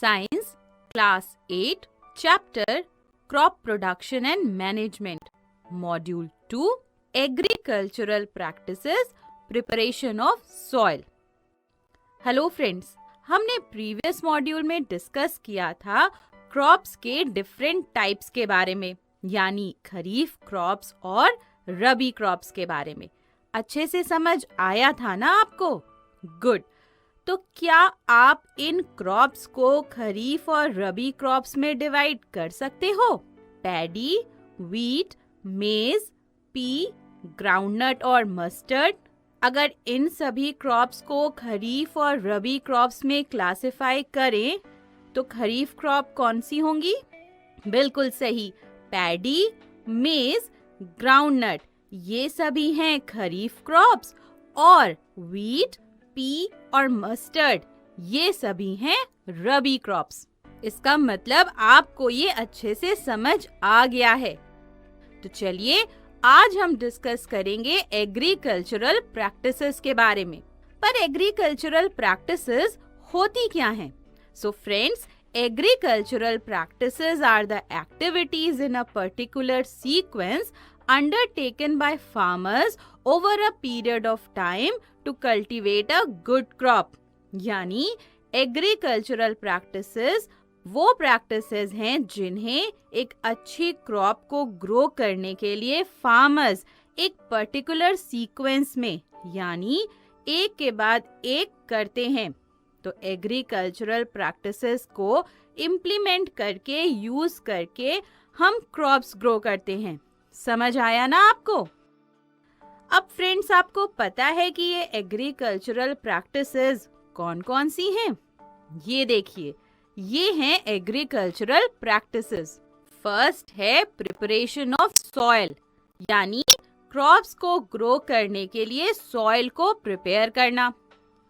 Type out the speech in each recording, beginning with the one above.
Science, Class 8, Chapter Crop Production and Management, Module 2, Agricultural Practices, Preparation of Soil. Hello friends, हमने previous module में discuss किया था crops के different types के बारे में, यानी खरीफ क्रॉप्स और रबी क्रॉप्स के बारे में. अच्छे से समझ आया था ना आपको? गुड. तो क्या आप इन क्रॉप्स को खरीफ और रबी क्रॉप्स में डिवाइड कर सकते हो? पैडी, व्हीट, मेज, पी, ग्राउंडनट और मस्टर्ड. अगर इन सभी क्रॉप्स को खरीफ और रबी क्रॉप्स में क्लासिफाई करें तो खरीफ क्रॉप कौन सी होंगी? बिल्कुल सही, पैडी, मेज, ग्राउंडनट, ये सभी हैं खरीफ क्रॉप्स, और व्हीट, पी और मस्टर्ड ये सभी हैं रबी क्रॉप्स. इसका मतलब आपको ये अच्छे से समझ आ गया है. तो चलिए आज हम डिस्कस करेंगे एग्रीकल्चरल प्रैक्टिसेस के बारे में. पर एग्रीकल्चरल प्रैक्टिसेस होती क्या हैं? So friends, agricultural practices are the activities in a particular sequence undertaken by farmers over a period of time to cultivate a good crop. यानी एग्रीकल्चरल प्रैक्टिसेस वो प्रैक्टिसेस हैं जिन्हें एक अच्छी क्रॉप को ग्रो करने के लिए फार्मर्स एक पर्टिकुलर सीक्वेंस में यानी एक के बाद एक करते हैं. तो एग्रीकल्चरल प्रैक्टिसेस को इम्प्लीमेंट करके यूज करके हम क्रॉप्स ग्रो करते हैं. समझ आया ना आपको? अब फ्रेंड्स, आपको पता है कि ये एग्रीकल्चरल प्रैक्टिसेस कौन-कौन सी हैं? ये देखिए, ये हैं एग्रीकल्चरल प्रैक्टिसेस. फर्स्ट है प्रिपरेशन ऑफ सॉइल, यानी क्रॉप्स को ग्रो करने के लिए सॉइल को प्रिपेयर करना.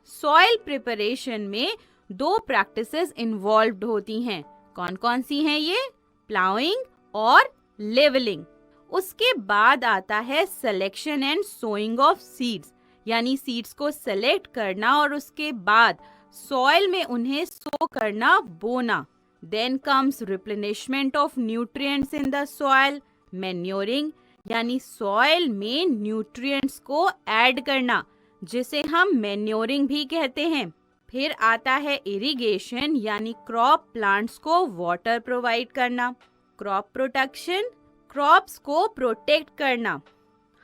सॉइल प्रिपरेशन में दो प्रैक्टिसेस इन्वॉल्व्ड होती हैं. कौन-कौन सी हैं ये? प्लाउइंग और लेवलिंग. उसके बाद आता है selection and sowing of seeds, यानी सीड्स को सेलेक्ट करना और उसके बाद सॉइल में उन्हें सो करना, बोना. Then comes replenishment of nutrients in the soil, manuring, यानी सॉइल में न्यूट्रिएंट्स को ऐड करना, जिसे हम मैन्योरिंग भी कहते हैं. फिर आता है इरिगेशन, यानी क्रॉप प्लांट्स को वाटर प्रोवाइड करना. क्रॉप प्रोटेक्शन, क्रॉप्स को प्रोटेक्ट करना.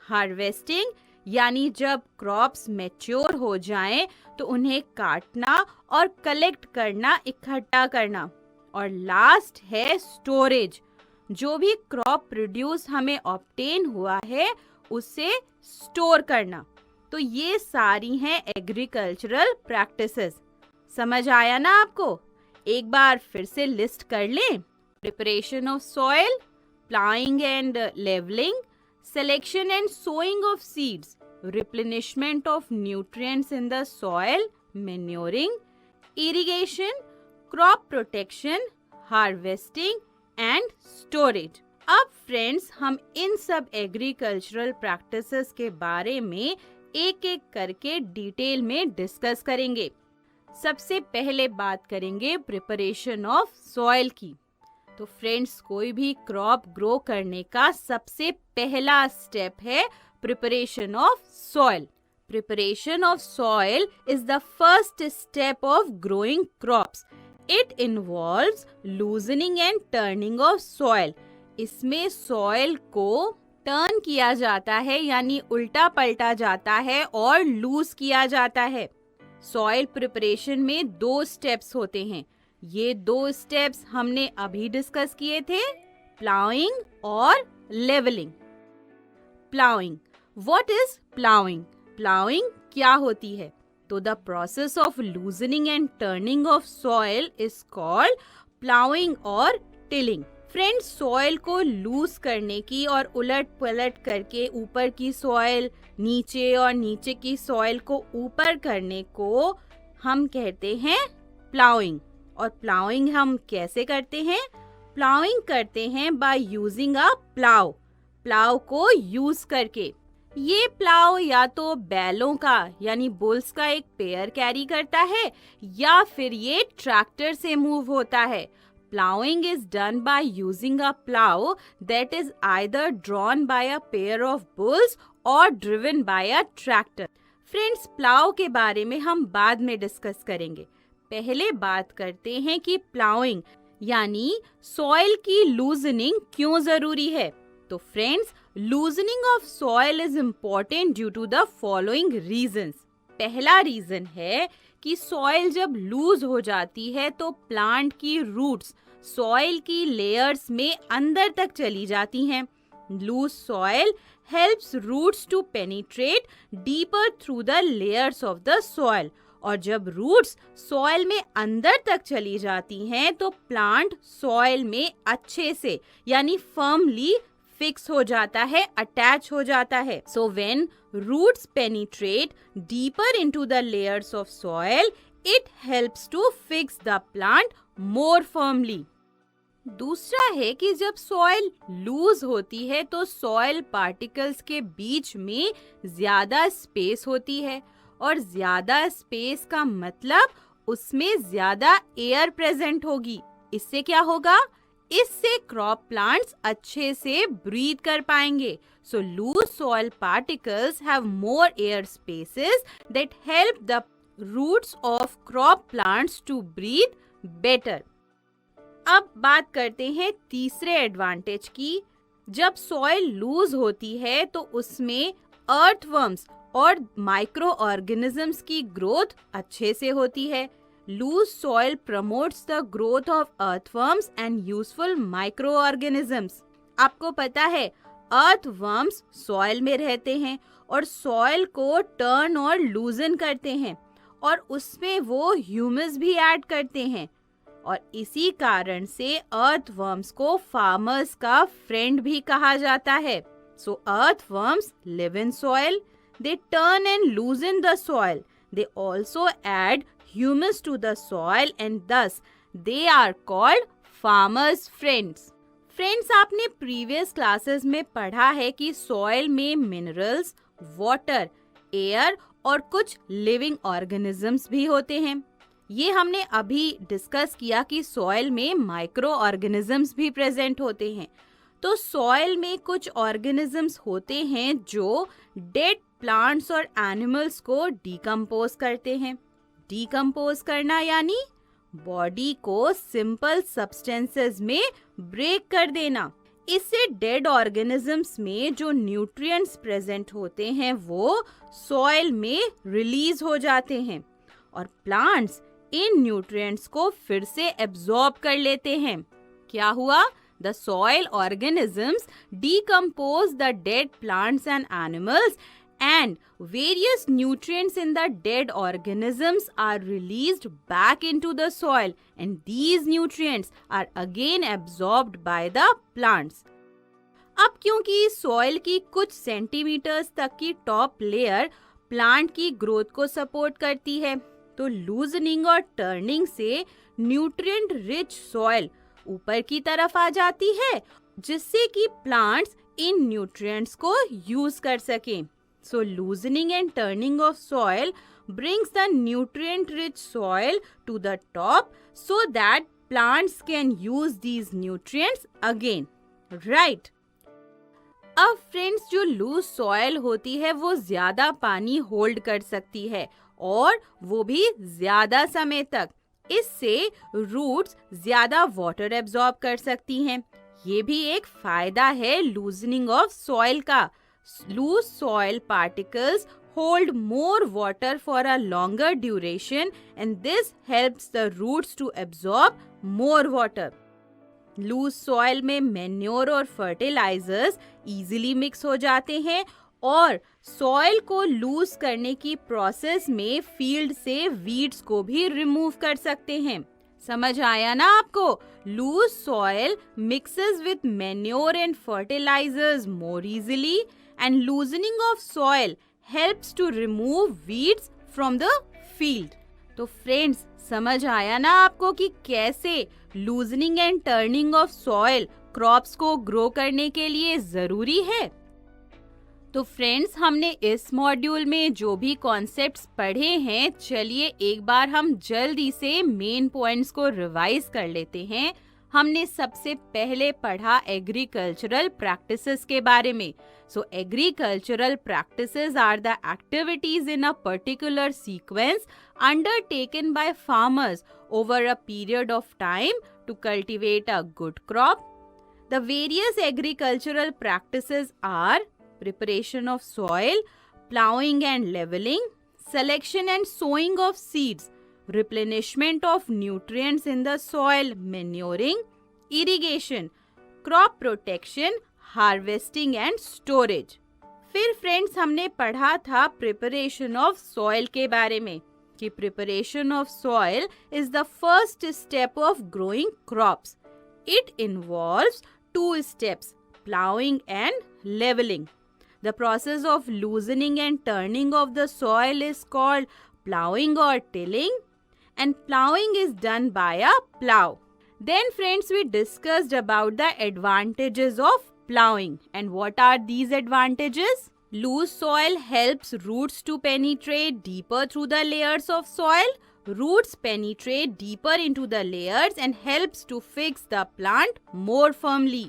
हार्वेस्टिंग, यानी जब क्रॉप्स मैच्योर हो जाएं तो उन्हें काटना और कलेक्ट करना, इकट्ठा करना. और लास्ट है स्टोरेज, जो भी क्रॉप प्रोड्यूस हमें ऑब्टेन हुआ है उसे स्टोर करना. तो ये सारी हैं एग्रीकल्चरल प्रैक्टिसेस. समझ आया ना आपको? एक बार फिर से लिस्ट कर लें. Preparation of soil, plowing and leveling, selection and sowing of seeds, replenishment of nutrients in the soil, manuring, irrigation, crop protection, harvesting and storage. अब फ्रेंड्स, हम इन सब एग्रीकल्चरल प्रैक्टिसेस के बारे में एक एक करके डिटेल में डिस्कस करेंगे. सबसे पहले बात करेंगे प्रिपरेशन ऑफ सॉइल की. तो फ्रेंड्स, कोई भी क्रॉप ग्रो करने का सबसे पहला स्टेप है preparation of soil. Preparation of soil is the first step of growing crops. It involves loosening and turning of soil. इसमें सॉइल को टर्न किया जाता है, यानी उल्टा पलटा जाता है और लूज किया जाता है. सॉइल प्रिपरेशन में दो स्टेप्स होते हैं. ये दो स्टेप्स हमने अभी डिस्कस किए थे, प्लाउइंग और levelling. Ploughing, what is ploughing? Ploughing क्या होती है? तो the process of loosening and turning of soil is called ploughing और टिलिंग. फ्रेंड्स, सॉइल को लूज करने की और उलट पलट करके ऊपर की सॉइल नीचे और नीचे की सॉइल को ऊपर करने को हम कहते हैं प्लाउइंग. और प्लाउइंग हम कैसे करते हैं? प्लाउइंग करते हैं by using a plough. Plough को यूज करके, ये प्लाव या तो बैलों का यानी बुल्स का एक पेयर कैरी करता है या फिर ये ट्रैक्टर से मूव होता है। Plowing is done by using a plow that is either drawn by a pair of bulls or driven by a tractor. Friends, plough के बारे में हम बाद में डिस्कस करेंगे। पहले बात करते हैं कि प्लाउइंग यानी सॉइल की लूजनिंग क्यों जरूरी है। तो friends, loosening of soil is important due to the following reasons. पहला रीजन है कि सॉइल जब लूज हो जाती है तो प्लांट की रूट्स सॉइल की लेयर्स में अंदर तक चली जाती हैं। Loose soil helps roots to penetrate deeper through the layers of the soil. और जब रूट्स सॉइल में अंदर तक चली जाती हैं तो प्लांट सॉइल में अच्छे से यानी फर्मली फिक्स हो जाता है, अटैच हो जाता है। So when roots penetrate deeper into the layers of soil, it helps to fix the plant more firmly. दूसरा है कि जब सॉइल लूज होती है तो सॉइल पार्टिकल्स के बीच में ज्यादा स्पेस होती है और ज्यादा स्पेस का मतलब उसमें ज्यादा एयर प्रेजेंट होगी। इससे क्या होगा? इससे क्रॉप प्लांट्स अच्छे से ब्रीथ कर पाएंगे। So loose soil particles have more air spaces that help the roots of crop plants to breathe better. अब बात करते हैं तीसरे एडवांटेज की। जब सॉइल लूज होती है तो उसमें अर्थवर्म्स और माइक्रो ऑर्गेनिजम्स की ग्रोथ अच्छे से होती है। Loose soil promotes the growth of earthworms and useful micro organisms. आपको पता है अर्थवर्म्स सॉइल में रहते हैं और सॉइल को टर्न और लूजन करते हैं और उसमें वो ह्यूमस भी ऐड करते हैं और इसी कारण से अर्थवर्म्स को फार्मर्स का फ्रेंड भी कहा जाता है। So earthworms live in soil, they turn and loosen the soil, they also add humus to the soil and thus they are called farmers friends. Friends, आपने प्रीवियस क्लासेस में पढ़ा है कि सॉइल में मिनरल्स, वाटर, एयर और कुछ living organisms भी होते हैं। ये हमने अभी डिस्कस किया कि सॉइल में माइक्रो ऑर्गेनिजम्स भी प्रेजेंट होते हैं। तो सॉइल में कुछ ऑर्गेनिजम्स होते हैं जो डेड प्लांट्स और एनिमल्स को डिकम्पोज करते हैं। डिकम्पोज करना यानी बॉडी को सिंपल सब्सटेंसेस में ब्रेक कर देना। इससे डेड ऑर्गेनिजम्स में जो न्यूट्रिएंट्स प्रेजेंट होते हैं वो सॉइल में रिलीज हो जाते हैं और प्लांट्स इन न्यूट्रिएंट्स को फिर से एब्जॉर्ब कर लेते हैं। क्या हुआ? The soil organisms decompose the dead plants and animals and various nutrients in the dead organisms are released back into the soil and these nutrients are again absorbed by the plants. अब क्योंकि soil की कुछ centimetres तक की top layer plant की growth को support करती है तो लूजनिंग और टर्निंग से न्यूट्रिएंट रिच सॉइल ऊपर की तरफ आ जाती है जिससे कि प्लांट्स इन न्यूट्रिएंट्स को यूज कर सकें। So loosening and turning of soil brings the nutrient rich soil to the top so that plants can use these nutrients again. Right? अब फ्रेंड्स, जो लूज सॉइल होती है वो ज्यादा पानी होल्ड कर सकती है और वो भी ज्यादा समय तक। इससे रूट्स ज्यादा वाटर एब्जॉर्ब कर सकती हैं। ये भी एक फायदा है लूजनिंग ऑफ सॉइल का। Loose soil particles hold more water for a longer duration and this helps the roots to absorb more water. Loose soil में manure और fertilizers easily mix हो जाते हैं और soil को lose करने की process में field से weeds को भी remove कर सकते हैं। समझ आया ना आपको? Loose soil mixes with manure and fertilizers more easily and loosening of soil helps to remove weeds from the field. तो फ्रेंड्स, समझ आया ना आपको कि कैसे loosening and turning of soil crops को ग्रो करने के लिए जरूरी है? तो फ्रेंड्स, हमने इस मॉड्यूल में जो भी कॉन्सेप्ट्स पढ़े हैं, चलिए एक बार हम जल्दी से मेन पॉइंट्स को रिवाइज कर लेते हैं। हमने सबसे पहले पढ़ा एग्रीकल्चरल प्रैक्टिसेस के बारे में। So agricultural practices are the activities in a particular sequence undertaken by farmers over a period of time to cultivate a good crop. The various agricultural practices are preparation of soil, plowing and leveling, selection and sowing of seeds, replenishment of nutrients in the soil, manuring, irrigation, crop protection, harvesting and storage. फिर friends हमने पढ़ा था preparation of soil के बारे में कि preparation of soil is the first step of growing crops. It involves two steps, plowing and leveling. The process of loosening and turning of the soil is called plowing or tilling, and plowing is done by a plow. Then friends, we discussed about the advantages of plowing. And what are these advantages? Loose soil helps roots to penetrate deeper through the layers of soil. Roots penetrate deeper into the layers and helps to fix the plant more firmly.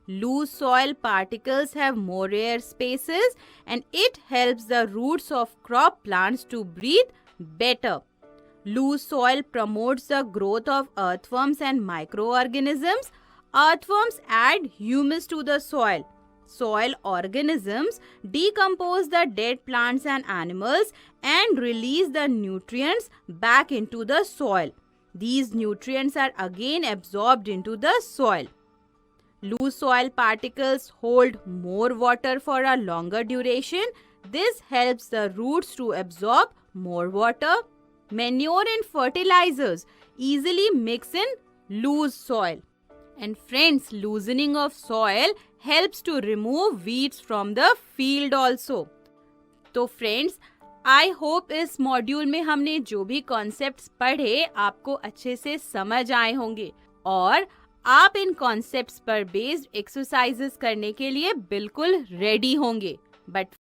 Loose soil particles have more air spaces and it helps the roots of crop plants to breathe better. Loose soil promotes the growth of earthworms and microorganisms. Earthworms add humus to the soil. Soil organisms decompose the dead plants and animals and release the nutrients back into the soil. These nutrients are again absorbed into the soil. Loose soil particles hold more water for a longer duration. This helps the roots to absorb more water. Manure and fertilizers easily mix in loose soil. And friends, loosening of soil helps to remove weeds from the field also. तो friends, I hope इस module में हमने जो भी concepts पढ़े आपको अच्छे से समझ आए होंगे और आप इन कॉन्सेप्ट्स पर बेस्ड एक्सरसाइजेस करने के लिए बिल्कुल रेडी होंगे. बट